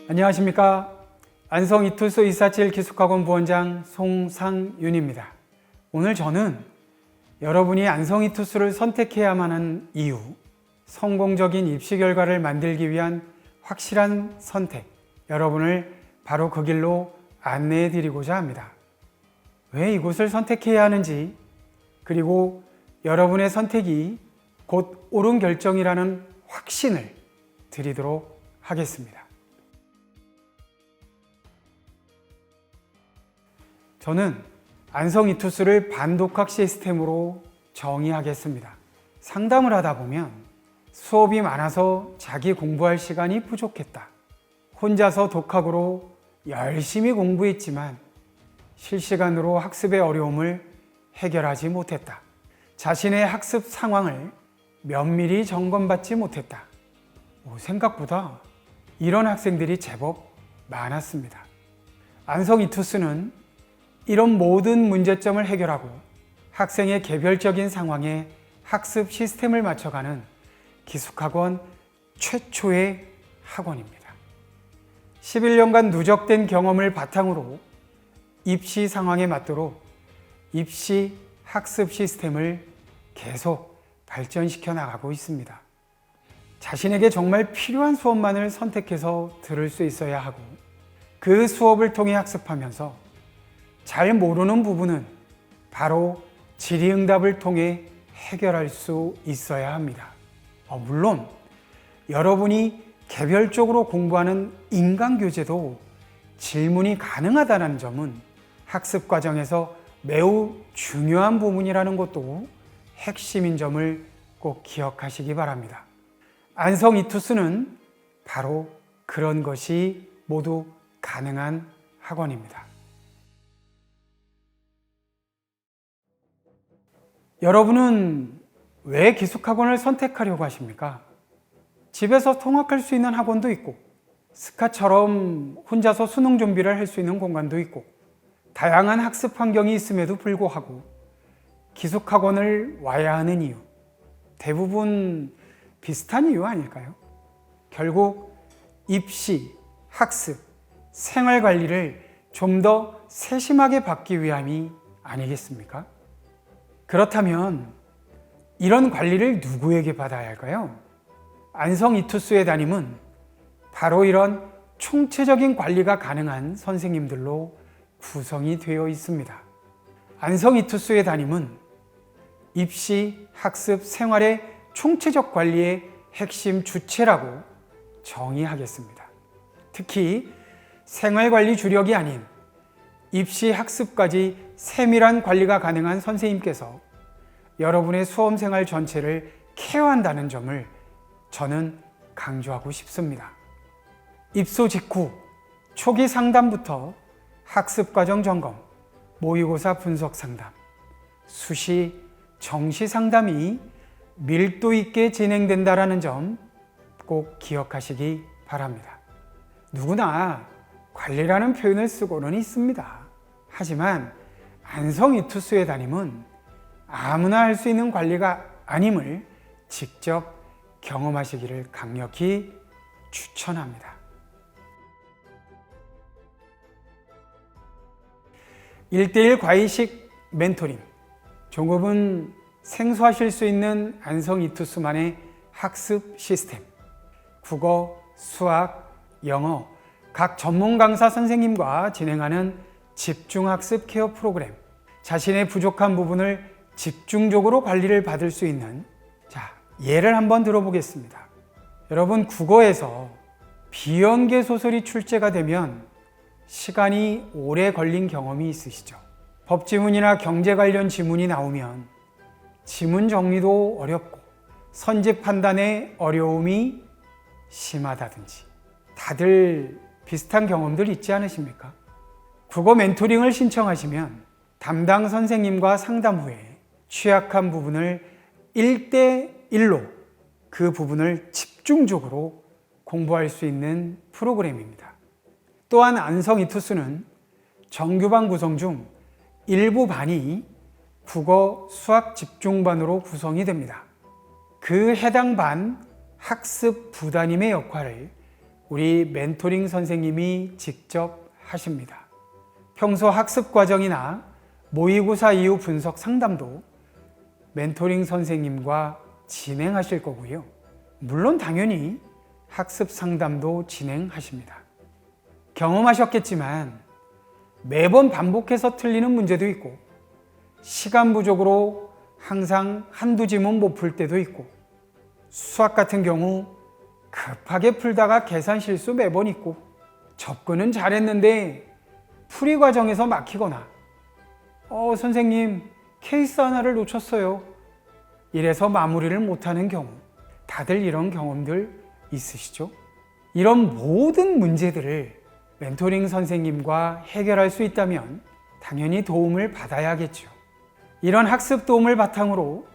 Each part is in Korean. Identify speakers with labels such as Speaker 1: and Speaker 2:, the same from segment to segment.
Speaker 1: 안녕하십니까. 안성 이투스 247 기숙학원 부원장 송상윤입니다. 오늘 저는 여러분이 안성 이투스를 선택해야만 하는 이유, 성공적인 입시 결과를 만들기 위한 확실한 선택, 여러분을 바로 그 길로 안내해 드리고자 합니다. 왜 이곳을 선택해야 하는지, 그리고 여러분의 선택이 곧 옳은 결정이라는 확신을 드리도록 하겠습니다. 저는 안성 이투스를 반독학 시스템으로 정의하겠습니다. 상담을 하다 보면 수업이 많아서 자기 공부할 시간이 부족했다. 혼자서 독학으로 열심히 공부했지만 실시간으로 학습의 어려움을 해결하지 못했다. 자신의 학습 상황을 면밀히 점검받지 못했다. 생각보다 이런 학생들이 제법 많았습니다. 안성 이투스는 이런 모든 문제점을 해결하고 학생의 개별적인 상황에 학습 시스템을 맞춰가는 기숙학원 최초의 학원입니다. 11년간 누적된 경험을 바탕으로 입시 상황에 맞도록 입시 학습 시스템을 계속 발전시켜 나가고 있습니다. 자신에게 정말 필요한 수업만을 선택해서 들을 수 있어야 하고 그 수업을 통해 학습하면서 잘 모르는 부분은 바로 질의응답을 통해 해결할 수 있어야 합니다. 물론 여러분이 개별적으로 공부하는 인강교재도 질문이 가능하다는 점은 학습 과정에서 매우 중요한 부분이라는 것도 핵심인 점을 꼭 기억하시기 바랍니다. 안성 이투스는 바로 그런 것이 모두 가능한 학원입니다. 여러분은 왜 기숙학원을 선택하려고 하십니까? 집에서 통학할 수 있는 학원도 있고 스카처럼 혼자서 수능 준비를 할 수 있는 공간도 있고 다양한 학습 환경이 있음에도 불구하고 기숙학원을 와야 하는 이유, 대부분 비슷한 이유 아닐까요? 결국 입시, 학습, 생활관리를 좀 더 세심하게 받기 위함이 아니겠습니까? 그렇다면 이런 관리를 누구에게 받아야 할까요? 안성 이투스의 담임은 바로 이런 총체적인 관리가 가능한 선생님들로 구성이 되어 있습니다. 안성 이투스의 담임은 입시, 학습, 생활의 총체적 관리의 핵심 주체라고 정의하겠습니다. 특히 생활관리 주력이 아닌 입시, 학습까지 세밀한 관리가 가능한 선생님께서 여러분의 수험생활 전체를 케어한다는 점을 저는 강조하고 싶습니다. 입소 직후 초기 상담부터 학습과정 점검, 모의고사 분석 상담, 수시, 정시 상담이 밀도 있게 진행된다는 점 꼭 기억하시기 바랍니다. 누구나 관리라는 표현을 쓰고는 있습니다. 하지만 안성 이투스의 담임은 아무나 할 수 있는 관리가 아님을 직접 경험하시기를 강력히 추천합니다. 1:1 과외식 멘토링, 조금은 생소하실 수 있는 안성 이투스만의 학습 시스템, 국어, 수학, 영어, 각 전문 강사 선생님과 진행하는 집중학습 케어 프로그램, 자신의 부족한 부분을 집중적으로 관리를 받을 수 있는, 예를 한번 들어보겠습니다. 여러분, 국어에서 비연계 소설이 출제가 되면 시간이 오래 걸린 경험이 있으시죠? 법지문이나 경제 관련 지문이 나오면 지문 정리도 어렵고 선지 판단에 어려움이 심하다든지 다들 비슷한 경험들 있지 않으십니까? 국어 멘토링을 신청하시면 담당 선생님과 상담 후에 취약한 부분을 1:1로 그 부분을 집중적으로 공부할 수 있는 프로그램입니다. 또한 안성 이투스는 정규반 구성 중 일부 반이 국어, 수학 집중반으로 구성이 됩니다. 그 해당 반 학습 부담임의 역할을 우리 멘토링 선생님이 직접 하십니다. 평소 학습 과정이나 모의고사 이후 분석 상담도 멘토링 선생님과 진행하실 거고요. 물론 당연히 학습 상담도 진행하십니다. 경험하셨겠지만 매번 반복해서 틀리는 문제도 있고 시간 부족으로 항상 한두 지문 못 풀 때도 있고 수학 같은 경우 급하게 풀다가 계산 실수 매번 있고 접근은 잘했는데 풀이 과정에서 막히거나 선생님 케이스 하나를 놓쳤어요. 이래서 마무리를 못하는 경우 다들 이런 경험들 있으시죠? 이런 모든 문제들을 멘토링 선생님과 해결할 수 있다면 당연히 도움을 받아야겠죠. 이런 학습 도움을 바탕으로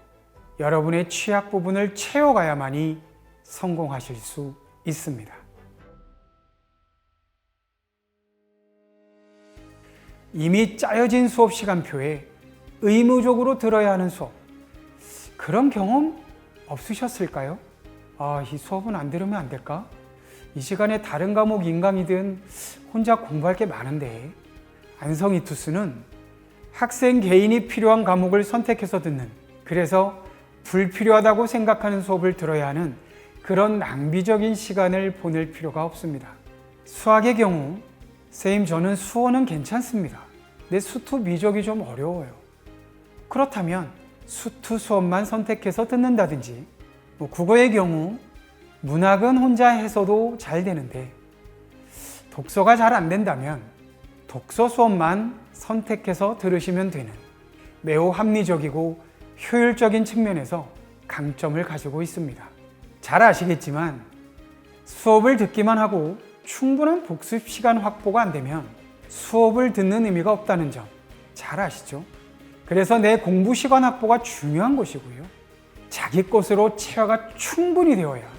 Speaker 1: 여러분의 취약 부분을 채워가야만이 성공하실 수 있습니다. 이미 짜여진 수업 시간표에 의무적으로 들어야 하는 수업, 그런 경험 없으셨을까요? 이 수업은 안 들으면 안 될까? 이 시간에 다른 과목 인강이든 혼자 공부할 게 많은데. 안성이투스는 학생 개인이 필요한 과목을 선택해서 듣는, 그래서 불필요하다고 생각하는 수업을 들어야 하는 그런 낭비적인 시간을 보낼 필요가 없습니다. 수학의 경우 선생님 저는 수어는 괜찮습니다. 내 수투 미적이 좀 어려워요. 그렇다면 수투 수업만 선택해서 듣는다든지, 국어의 경우 문학은 혼자 해서도 잘 되는데 독서가 잘 안 된다면 독서 수업만 선택해서 들으시면 되는 매우 합리적이고 효율적인 측면에서 강점을 가지고 있습니다. 잘 아시겠지만 수업을 듣기만 하고 충분한 복습 시간 확보가 안 되면 수업을 듣는 의미가 없다는 점 잘 아시죠? 그래서 내 공부 시간 확보가 중요한 것이고요. 자기 것으로 체화가 충분히 되어야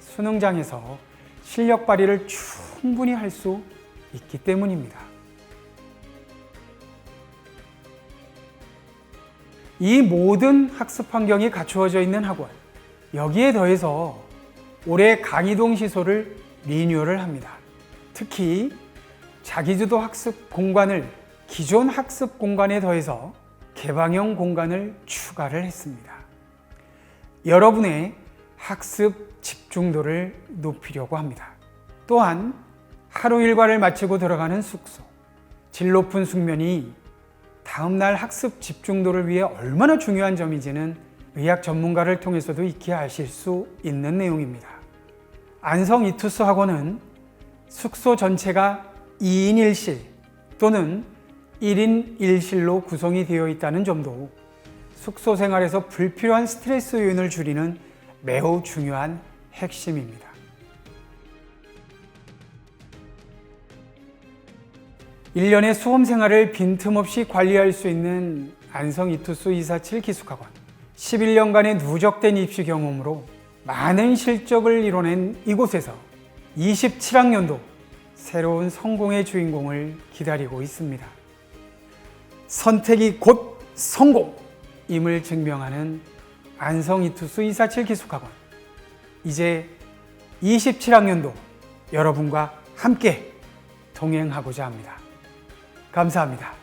Speaker 1: 수능장에서 실력 발휘를 충분히 할 수 있기 때문입니다. 이 모든 학습 환경이 갖추어져 있는 학원, 여기에 더해서 올해 강의동 시설을 리뉴얼을 합니다. 특히 자기주도 학습 공간을 기존 학습 공간에 더해서 개방형 공간을 추가를 했습니다. 여러분의 학습 집중도를 높이려고 합니다. 또한 하루 일과를 마치고 들어가는 숙소, 질 높은 숙면이 다음날 학습 집중도를 위해 얼마나 중요한 점인지는 의학 전문가를 통해서도 익히 아실 수 있는 내용입니다. 안성이투스 학원은 숙소 전체가 2인 1실 또는 1인 1실로 구성이 되어 있다는 점도 숙소 생활에서 불필요한 스트레스 요인을 줄이는 매우 중요한 핵심입니다. (1년의) 수험 생활을 빈틈없이 관리할 수 있는 안성이투스 247 기숙학원, 11년간의 누적된 입시 경험으로 많은 실적을 이뤄낸 이곳에서 27학년도 새로운 성공의 주인공을 기다리고 있습니다. 선택이 곧 성공임을 증명하는 안성이투스 247 기숙학원, 이제 27학년도 여러분과 함께 동행하고자 합니다. 감사합니다.